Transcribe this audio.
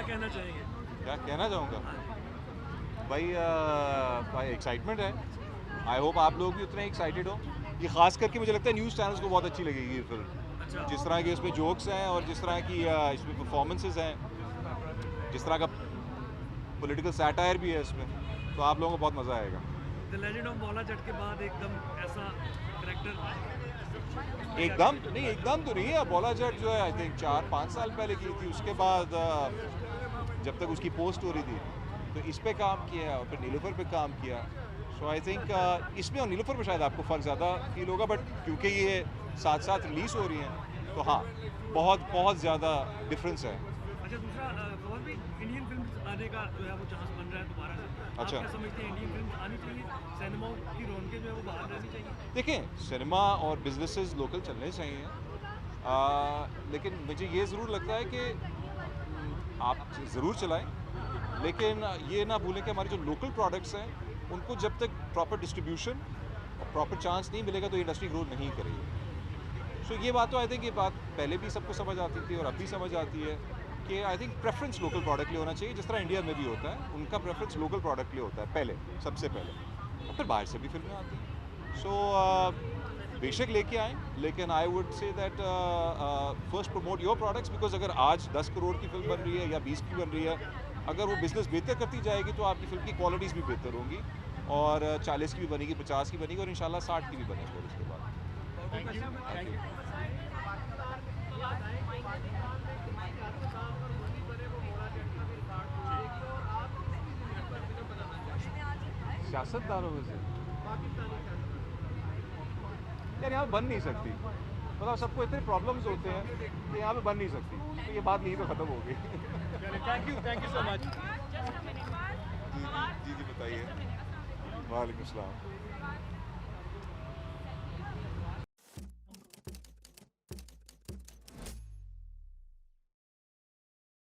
कहना चाहेंगे? क्या कहना चाहूँगा भाई एक्साइटमेंट है। आई होप आप लोग भी उतने एक्साइटेड हो। ये खास करके मुझे लगता है न्यूज़ चैनल्स को बहुत अच्छी लगेगी ये फिल्म। अच्छा। जिस तरह के इसमें जोक्स हैं और जिस तरह की इसमें परफॉर्मेंसेस हैं, जिस तरह का पॉलिटिकल सैटायर भी है इसमें, तो आप लोगों को बहुत मज़ा आएगा। The legend of Maula Jatt के बाद एकदम ऐसा करेक्टर एकदम नहीं, एकदम तो नहीं है। बॉला जट जो है आई थिंक 4-5 साल पहले की थी। उसके बाद जब तक उसकी पोस्ट हो रही थी तो इस पे काम किया और फिर नीलोफर पे काम किया। सो आई थिंक इसमें और नीलोफर में शायद आपको फ़र्क ज़्यादा फील होगा, बट क्योंकि ये साथ साथ रिलीज़ हो रही हैं तो हाँ, बहुत बहुत ज़्यादा डिफरेंस है। अच्छा, दूसरा और भी इंडियन फिल्म आने का जो है वो चांस बन रहा है दोबारा से। आप अच्छा, क्या समझते हैं, इंडियन फिल्म आनी चाहिए, सिनेमा की रौनकें जो है वो बाहर रहनी चाहिए? देखें सिनेमा और बिजनेसेस लोकल चलने चाहिए, लेकिन मुझे ये ज़रूर लगता है कि आप ज़रूर चलाएं, लेकिन ये ना भूलें कि हमारे जो लोकल प्रोडक्ट्स हैं उनको जब तक प्रॉपर डिस्ट्रीब्यूशन और प्रॉपर चांस नहीं मिलेगा तो इंडस्ट्री ग्रो नहीं करेगी। सो ये बात तो आई थिंक ये बात पहले भी सबको समझ आती थी और अब भी समझ आती है कि I think preference local product लिए होना चाहिए, जिस तरह इंडिया में भी होता है। उनका प्रेफरेंस लोकल प्रोडक्ट लिए होता है पहले, सबसे पहले, और फिर बाहर से भी फिल्में आती हैं। सो बेशक लेके आएँ, लेकिन I would say that first promote your products, because अगर आज 10 करोड़ की फिल्म बन रही है या 20 की बन रही है, अगर वो बिज़नेस बेहतर करती जाएगी तो आपकी फ़िल्म की क्वालिटीज़ भी बेहतर होंगी और 40 की भी बनेगी, 50 की बनेगी और इंशाल्लाह 60 की भी बनेगी और उसके बाद। Thank you. सियासतदानों में से यार यहाँ बन नहीं सकती, मतलब सबको इतने प्रॉब्लम्स होते हैं कि यहाँ पे बन नहीं सकती, तो ये बात यहीं पे ख़त्म हो गई। Thank you so much. जी जी जी, बताइए। वालेकुम सलाम।